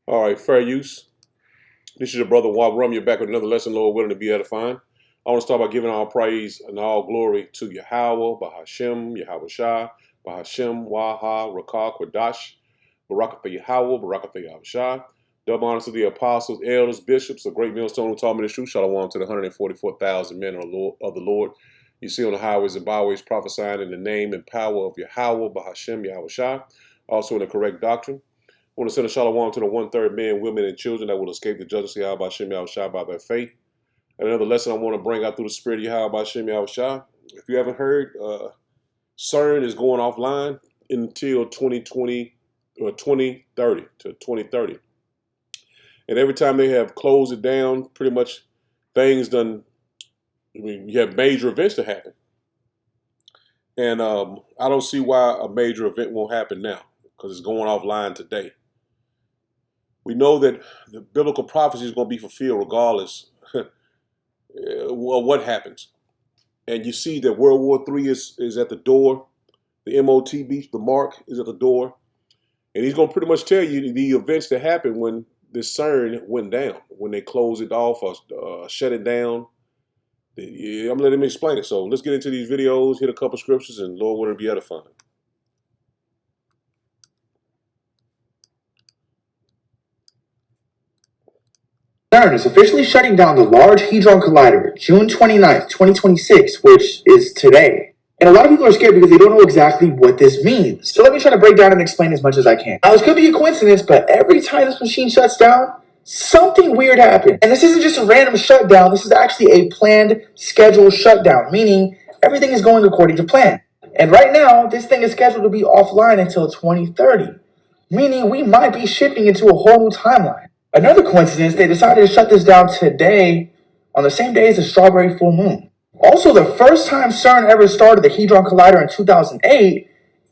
All right, fair use. This is your brother Wab Rum. You're back with another lesson, Lord willing, to be edifying. I want to start by giving all praise and all glory to Yahweh, Bahashem, Yahweh Shah, Bahashem, Waha, Rakah, Kwadash, Barakatha Yahweh, Barakatha Yahweh Shah. Double honors to the apostles, elders, bishops, a great millstone who taught me the truth. Shalom to the 144,000 men of the Lord. You see on the highways and byways prophesying in the name and power of Yahweh, Bahashem, Yahweh Shah. Also in the correct doctrine. I want to send a shalom to the one-third men, women, and children that will escape the judgment of Yahweh Shem Yahweh Shah by their faith. And another lesson I want to bring out through the spirit of Yahweh Shem Yahweh Shah. If you haven't heard, CERN is going offline until 2020 or 2030 to 2030. And every time they have closed it down, pretty much things done. I mean, you have major events to happen. And I don't see why a major event won't happen now because it's going offline today. We know that the biblical prophecy is going to be fulfilled regardless of what happens. And you see that World War III is at the door. The MOTB, the mark, is at the door. And he's going to pretty much tell you the events that happened when the CERN went down, when they closed it off or shut it down. I'm going to let him explain it. So let's get into these videos, hit a couple scriptures, and Lord, will it be edifying. CERN is officially shutting down the Large Hadron Collider June 29th, 2026, which is today. And a lot of people are scared because they don't know exactly what this means. So let me try to break down and explain as much as I can. Now, this could be a coincidence, but every time this machine shuts down, something weird happened. And this isn't just a random shutdown. This is actually a planned, scheduled shutdown, meaning everything is going according to plan. And right now, this thing is scheduled to be offline until 2030, meaning we might be shifting into a whole new timeline. Another coincidence, they decided to shut this down today on the same day as the strawberry full moon. Also, the first time CERN ever started the Hadron Collider in 2008,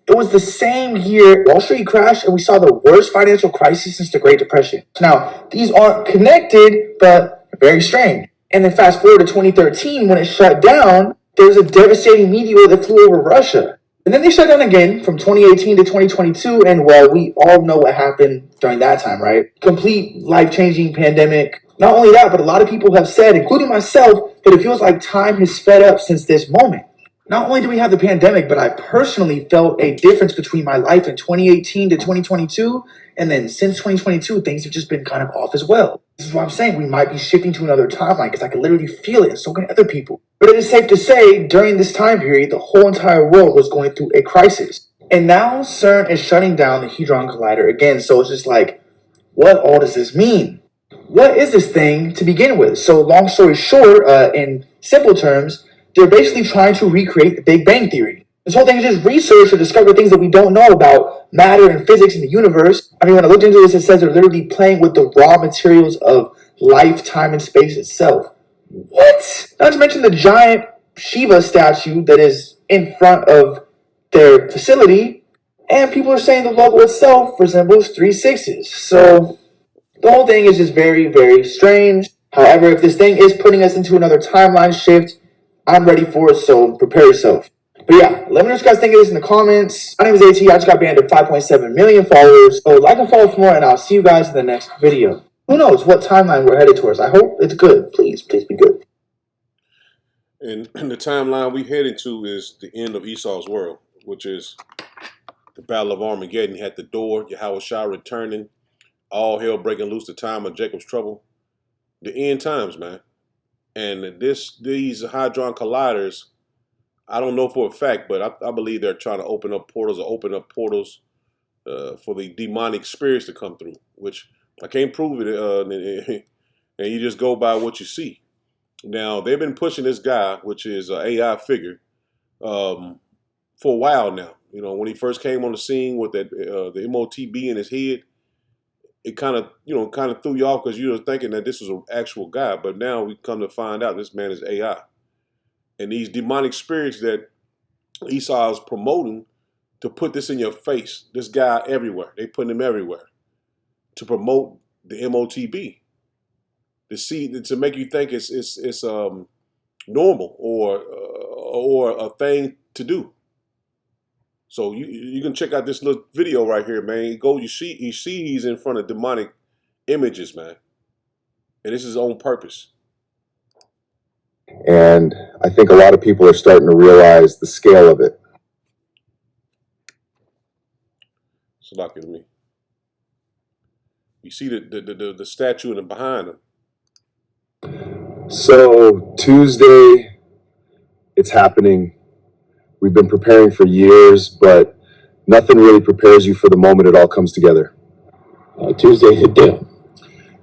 it was the same year Wall Street crashed and we saw the worst financial crisis since the Great Depression. Now, these aren't connected, but very strange. And then fast forward to 2013, when it shut down, there was a devastating meteor that flew over Russia. And then they shut down again from 2018 to 2022, and well, we all know what happened during that time, right? Complete life-changing pandemic. Not only that, but a lot of people have said, including myself, that it feels like time has sped up since this moment. Not only do we have the pandemic, but I personally felt a difference between my life in 2018 to 2022, and then since 2022, things have just been kind of off as well. This is why I'm saying we might be shifting to another timeline, because I can literally feel it, and so can other people. But it is safe to say, during this time period, the whole entire world was going through a crisis. And now CERN is shutting down the Hadron Collider again, so it's just like, what all does this mean? What is this thing to begin with? So long story short, in simple terms, they're basically trying to recreate the Big Bang Theory. This whole thing is just research to discover things that we don't know about matter and physics in the universe. I mean, when I looked into this, it says they're literally playing with the raw materials of life, time, and space itself. What? Not to mention the giant Shiva statue that is in front of their facility. And people are saying the logo itself resembles 3 6s. So the whole thing is just very, very strange. However, if this thing is putting us into another timeline shift, I'm ready for it, so prepare yourself. But yeah, let me know what you guys think of this in the comments. My name is AT. I just got banned at 5.7 million followers. So like and follow for more, and I'll see you guys in the next video. Who knows what timeline we're headed towards? I hope it's good. Please be good. And the timeline we headed to is the end of Esau's world, which is the Battle of Armageddon at the door, Yahweh Shah returning, all hell breaking loose, the time of Jacob's trouble. The end times, man. And these Hadron Colliders, I don't know for a fact, but I believe they're trying to open up portals for the demonic spirits to come through, which I can't prove it, and you just go by what you see. Now, they've been pushing this guy, which is an AI figure, for a while now. You know, when he first came on the scene with that the MOTB in his head, it kind of threw you off because you were thinking that this was an actual guy. But now we come to find out this man is AI. And these demonic spirits that Esau is promoting to put this in your face, this guy everywhere. They put him everywhere to promote the MOTB. To make you think it's normal or a thing to do. So you can check out this little video right here, man. You see he's in front of demonic images, man. And this is on purpose. And I think a lot of people are starting to realize the scale of it. It's lucky to me. You see the statue in the behind him. So Tuesday, it's happening. We've been preparing for years, but nothing really prepares you for the moment it all comes together. Tuesday's the deal.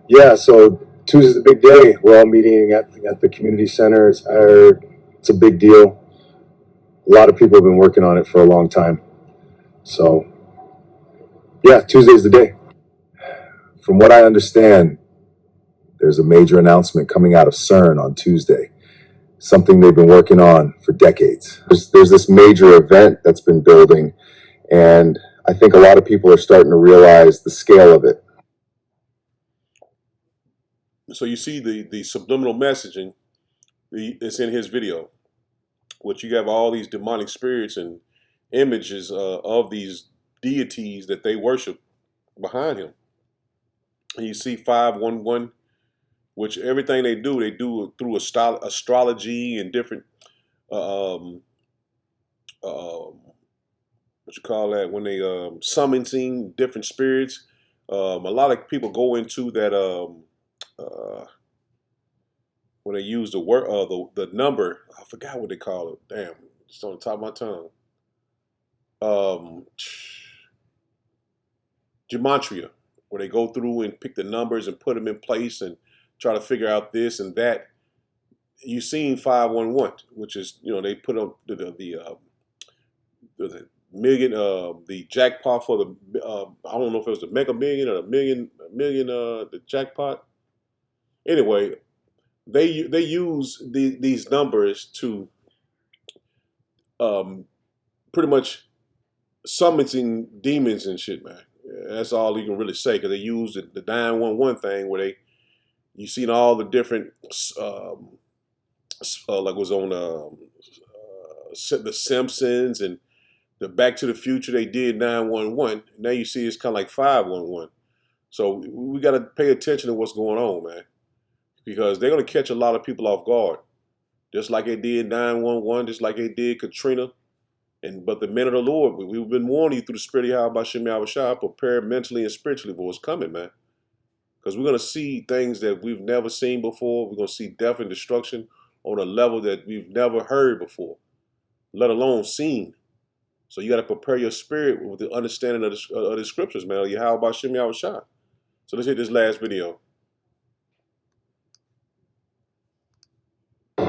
Yeah, so Tuesday's the big day. We're all meeting at the community center. It's a big deal. A lot of people have been working on it for a long time. So, yeah, Tuesday's the day. From what I understand, there's a major announcement coming out of CERN on Tuesday, something they've been working on for decades. There's this major event that's been building, and I think a lot of people are starting to realize the scale of it. So you see the subliminal messaging. It's in his video, which you have all these demonic spirits and images of these deities that they worship behind him. And you see 511, which everything they do through astrology and different, what you call that, when they summoning different spirits. A lot of people go into that when they use the word the number. I forgot what they call it. Damn, it's on the top of my tongue. Gematria, where they go through and pick the numbers and put them in place and try to figure out this and that. You've seen 511, which is, they put up the million, the jackpot for the I don't know if it was the Mega Million or the million the jackpot. Anyway, they use these numbers to pretty much summoning demons and shit, man. That's all you can really say, because they use the 911 thing where you seen all the different like was on the Simpsons and the Back to the Future. They did 911. Now you see it's kind of like 511. So we got to pay attention to what's going on, man, because they're going to catch a lot of people off guard, just like they did 911, just like they did Katrina. But the men of the Lord, we've been warning you through the Spirit of Yahweh Shem Yahweh Shah, prepare mentally and spiritually for what's coming, man. Because we're going to see things that we've never seen before. We're going to see death and destruction on a level that we've never heard before, let alone seen. So you got to prepare your spirit with the understanding of the scriptures, man. Yahweh Shem Yahweh Shah. So let's hit this last video.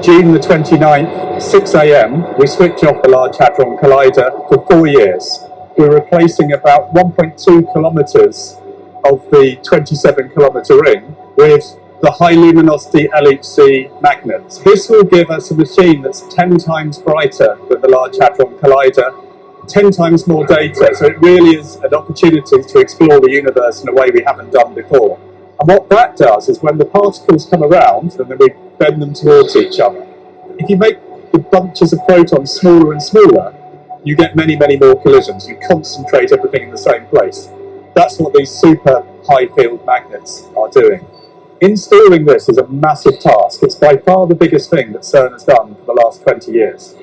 June the 29th, 6 a.m, we switch off the Large Hadron Collider for 4 years. We're replacing about 1.2 kilometers of the 27-kilometer ring with the high luminosity LHC magnets. This will give us a machine that's 10 times brighter than the Large Hadron Collider, 10 times more data, so it really is an opportunity to explore the universe in a way we haven't done before. And what that does is when the particles come around, and then we bend them towards each other, if you make the bunches of protons smaller and smaller, you get many, many more collisions. You concentrate everything in the same place. That's what these super high field magnets are doing. Installing this is a massive task. It's by far the biggest thing that CERN has done for the last 20 years.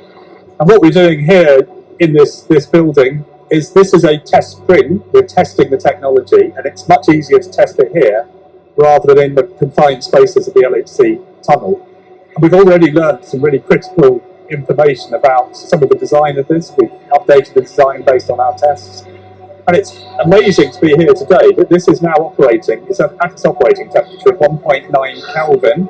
And what we're doing here in this building is this is a test ring. We're testing the technology, and it's much easier to test it here rather than in the confined spaces of the LHC tunnel. And we've already learned some really critical information about some of the design of this. We've updated the design based on our tests. And it's amazing to be here today, but this is now operating, it's at its operating temperature of 1.9 Kelvin.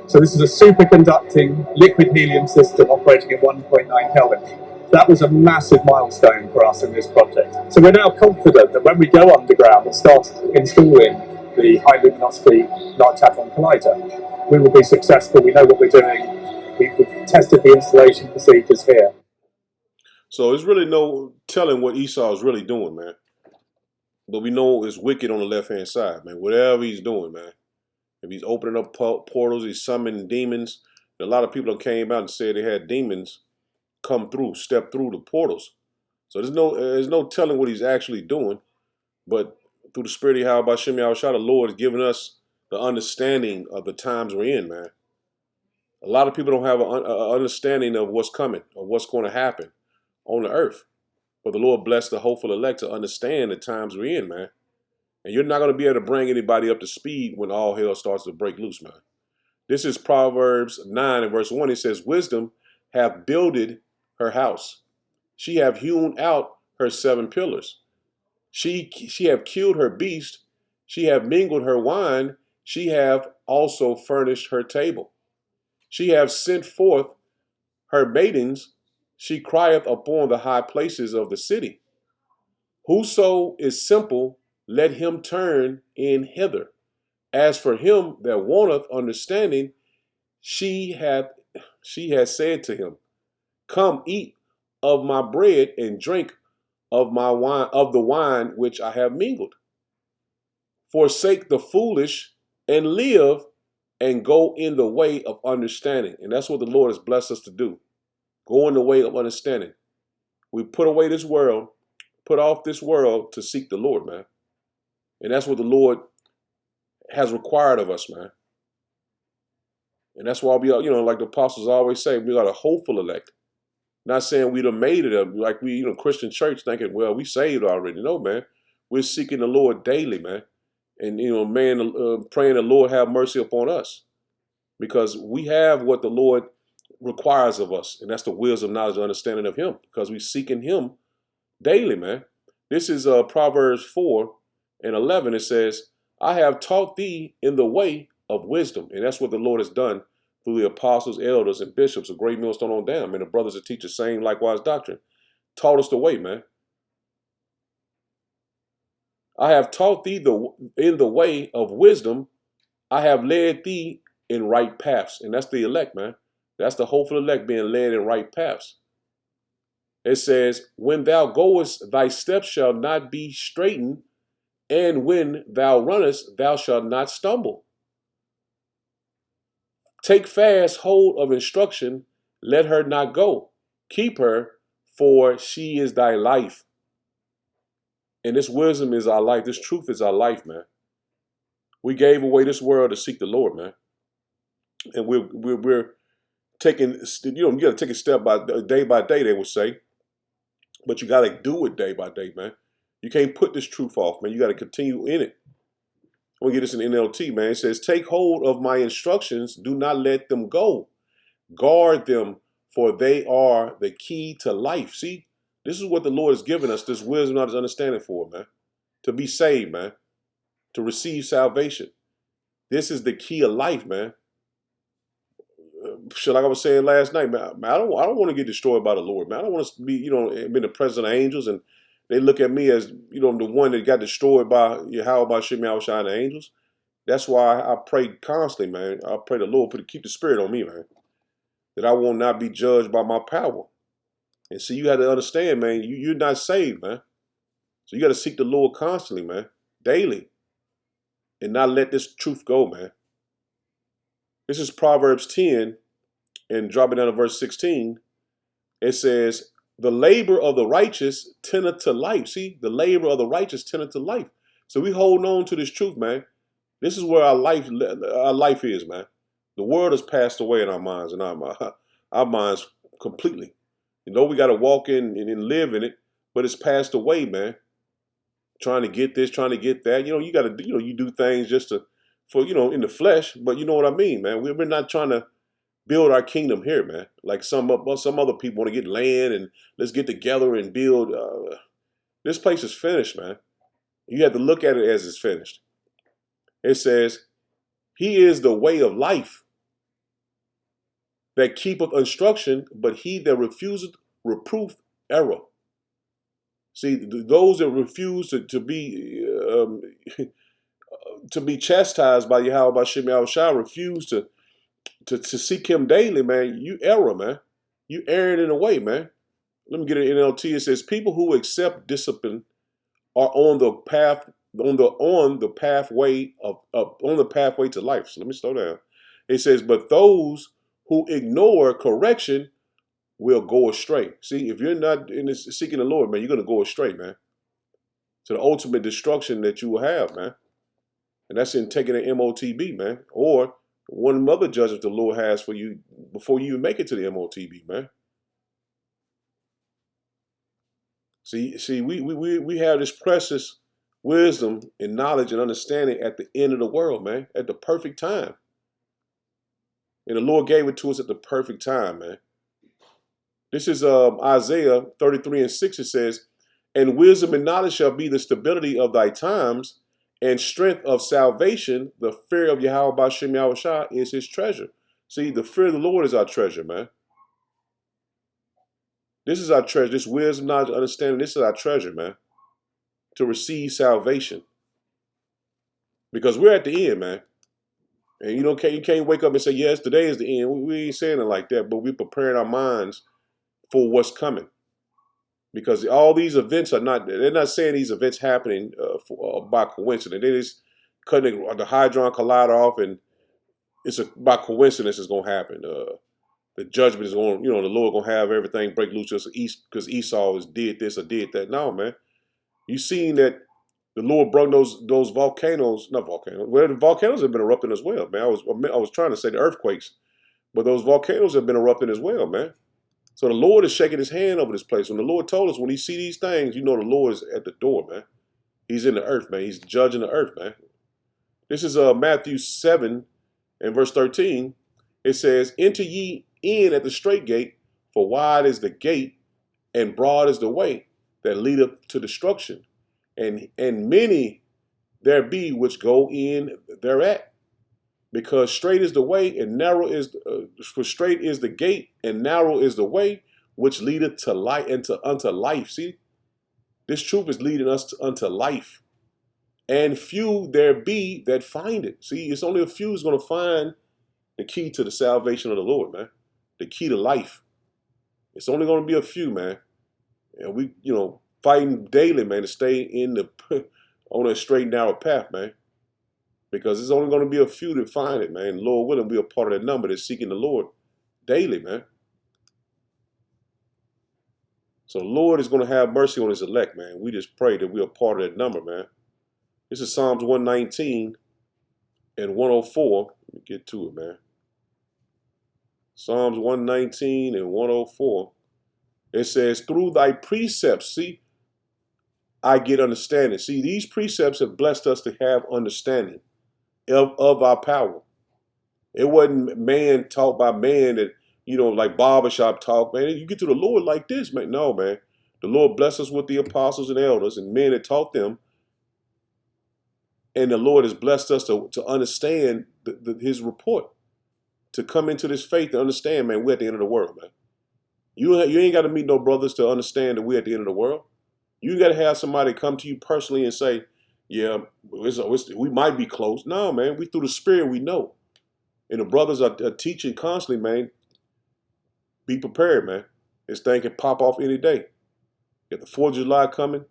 So this is a superconducting liquid helium system operating at 1.9 Kelvin. That was a massive milestone for us in this project. So we're now confident that when we go underground and start installing the high luminosity Large Hadron Collider, we will be successful. We know what we're doing. We've tested the installation procedures here. So there's really no telling what Esau is really doing, man. But we know it's wicked on the left-hand side, man. Whatever he's doing, man. If he's opening up portals, he's summoning demons. A lot of people came out and said they had demons come through, step through the portals. So there's no telling what he's actually doing. But through the spirit of Yahweh Bashem Yahushua, the Lord has given us the understanding of the times we're in, man. A lot of people don't have an understanding of what's coming, or what's going to happen on the earth. But the Lord bless the hopeful elect to understand the times we're in, man. And you're not going to be able to bring anybody up to speed when all hell starts to break loose, man. This is Proverbs 9 and verse 1. It says, wisdom hath builded her house. She have hewn out her 7 pillars. She have killed her beast. She have mingled her wine. She have also furnished her table. She have sent forth her maidens. She crieth upon the high places of the city. Whoso is simple, let him turn in hither. As for him that wanteth understanding, she hath said to him, come eat of my bread and drink of my wine, of the wine which I have mingled. Forsake the foolish and live, and go in the way of understanding. And that's what the Lord has blessed us to do. Go in the way of understanding. We put away this world, put off this world to seek the Lord, man. And that's what the Lord has required of us, man. And that's why we are, like the apostles always say, we got a hopeful elect. Not saying we'd have made it up like we, Christian church thinking, well, we saved already. No, man. We're seeking the Lord daily, man. And, praying the Lord have mercy upon us. Because we have what the Lord requires of us. And that's the wisdom, knowledge, and understanding of him. Because we're seeking him daily, man. This is Proverbs 4 and 11. It says, I have taught thee in the way of wisdom. And that's what the Lord has done through the apostles, elders, and bishops, a great millstone on down, and the brothers and teachers, same likewise doctrine. Taught us the way, man. I have taught thee in the way of wisdom. I have led thee in right paths. And that's the elect, man. That's the hopeful elect being led in right paths. It says, when thou goest, thy steps shall not be straitened, and when thou runnest, thou shalt not stumble. Take fast hold of instruction, let her not go. Keep her, for she is thy life. And this wisdom is our life. This truth is our life, man. We gave away this world to seek the Lord, man. And we're taking, you got to take a step by day, they would say. But you got to do it day by day, man. You can't put this truth off, man. You got to continue in it. I'm going to get this in NLT, man. It says, take hold of my instructions. Do not let them go. Guard them, for they are the key to life. See, this is what the Lord has given us, this wisdom, knowledge, understanding for, man. To be saved, man. To receive salvation. This is the key of life, man. Like I was saying last night, man, I don't want to get destroyed by the Lord, man. I don't want to be, in the presence of angels and they look at me as, the one that got destroyed by Yahweh by Shem Yahushua and the angels. That's why I pray constantly, man. I pray the Lord keep the spirit on me, man. That I will not be judged by my power. And see, you got to understand, man, you're not saved, man. So you got to seek the Lord constantly, man, daily. And not let this truth go, man. This is Proverbs 10, and dropping down to verse 16. It says, the labor of the righteous tendeth to life. See, the labor of the righteous tendeth to life. So we hold on to this truth, man. This is where our life is, man. The world has passed away in our minds, and our minds completely. We got to walk in and live in it, but it's passed away, man. Trying to get this, trying to get that. You got to, you do things just for in the flesh, but you know what I mean, man. We're not trying to build our kingdom here, man. Like some other people want to get land and let's get together and build. This place is finished, man. You have to look at it as it's finished. It says, he is the way of life that keepeth instruction, but he that refuseth reproof error. See, those that refuse to be to be chastised by Yahweh by Shem Yahushua, refuse to seek him daily, man, you error, man. You erring in a way, man. Let me get an NLT. It says, people who accept discipline are on the path, on the pathway to life. So let me slow down. It says, but those who ignore correction will go astray. See, if you're not seeking the Lord, man, you're going to go astray, man. to the ultimate destruction that you will have, man. And that's in taking an MOTB, man. Or one other judgment the Lord has for you before you even make it to the MOTB, man. See, we have this precious wisdom and knowledge and understanding at the end of the world, man, at the perfect time. And the Lord gave it to us at the perfect time, man. This is Isaiah 33:6. It says, and wisdom and knowledge shall be the stability of thy times, and strength of salvation. The fear of Yahweh B'Shem Yahushua is his treasure. See, the fear of the Lord is our treasure, man. This is our treasure. This wisdom, knowledge, understanding, this is our treasure, man. To receive salvation. Because we're at the end, man. And you can't wake up and say, yes, today is the end. We ain't saying it like that, but we're preparing our minds for what's coming. Because all these events they're not saying these events happening by coincidence. They just cutting the Hadron Collider off, and it's by coincidence it's going to happen. The judgment is going, the Lord going to have everything break loose just because Esau did this or did that. No, man. You seen that the Lord brought those volcanoes, not volcanoes, well, the volcanoes have been erupting as well, man. I was trying to say the earthquakes, but those volcanoes have been erupting as well, man. So the Lord is shaking his hand over this place. When the Lord told us, when he see these things, the Lord is at the door, man. He's in the earth, man. He's judging the earth, man. This is Matthew 7 and verse 13. It says, enter ye in at the straight gate, for wide is the gate, and broad is the way that leadeth to destruction. And many there be which go in thereat. Because straight is the way, and narrow is for straight is the gate, and narrow is the way which leadeth to light and unto life. See, this truth is leading us unto life, and few there be that find it. See, it's only a few who's going to find the key to the salvation of the Lord, man. The key to life. It's only going to be a few, man, and we, fighting daily, man, to stay on a straight and narrow path, man. Because it's only going to be a few that find it, man. Lord willing, be a part of that number that's seeking the Lord daily, man. So the Lord is going to have mercy on his elect, man. We just pray that we're a part of that number, man. This is Psalms 119 and 104. Let me get to it, man. Psalms 119 and 104. It says, through thy precepts, see, I get understanding. See, these precepts have blessed us to have understanding of our power. It wasn't man taught by man that, like barbershop talk, man. You get to the Lord like this, man. No, man. The Lord blessed us with the apostles and elders and men that taught them. And the Lord has blessed us to understand his report, to come into this faith and understand, man, we're at the end of the world, man. You ain't got to meet no brothers to understand that we're at the end of the world. You got to have somebody come to you personally and say, yeah, we might be close. No, man, we through the Spirit, we know. And the brothers are teaching constantly, man. Be prepared, man. This thing can pop off any day. Got the 4th of July coming.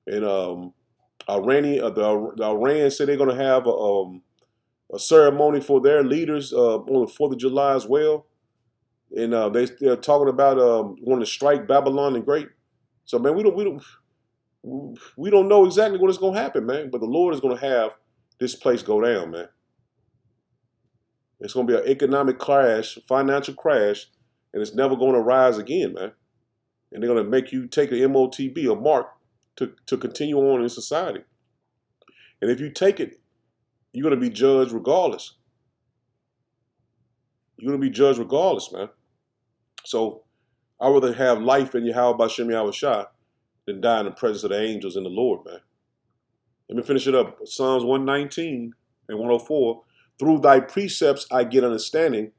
And the Iran said they're going to have a ceremony for their leaders on the 4th of July as well. And they're talking about wanting to strike Babylon the Great. So, man, we don't know exactly what is going to happen, man. But the Lord is going to have this place go down, man. It's going to be an economic crash, financial crash, and it's never going to rise again, man. And they're going to make you take a MOTB, a mark, to continue on in society. And if you take it, you're going to be judged regardless. You're going to be judged regardless, man. So I'd rather have life in Yahweh B'Shem Yahushua than die in the presence of the angels and the Lord, man. Let me finish it up. Psalms 119 and 104. Through thy precepts I get understanding.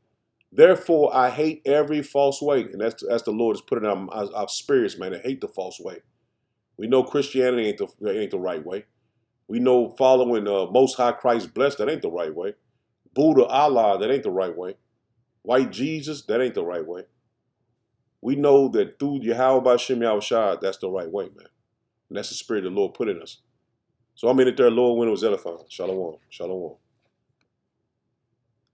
Therefore I hate every false way. And that's the Lord is putting in our spirits, man. They hate the false way. We know Christianity ain't the right way. We know following Most High Christ blessed, that ain't the right way. Buddha, Allah, that ain't the right way. White Jesus, that ain't the right way. We know that through Yahweh B'Shem Yahushua, that's the right way, man. And that's the spirit the Lord put in us. So I'm in it there, Lord, when it was edifying. Shalom. Shalom.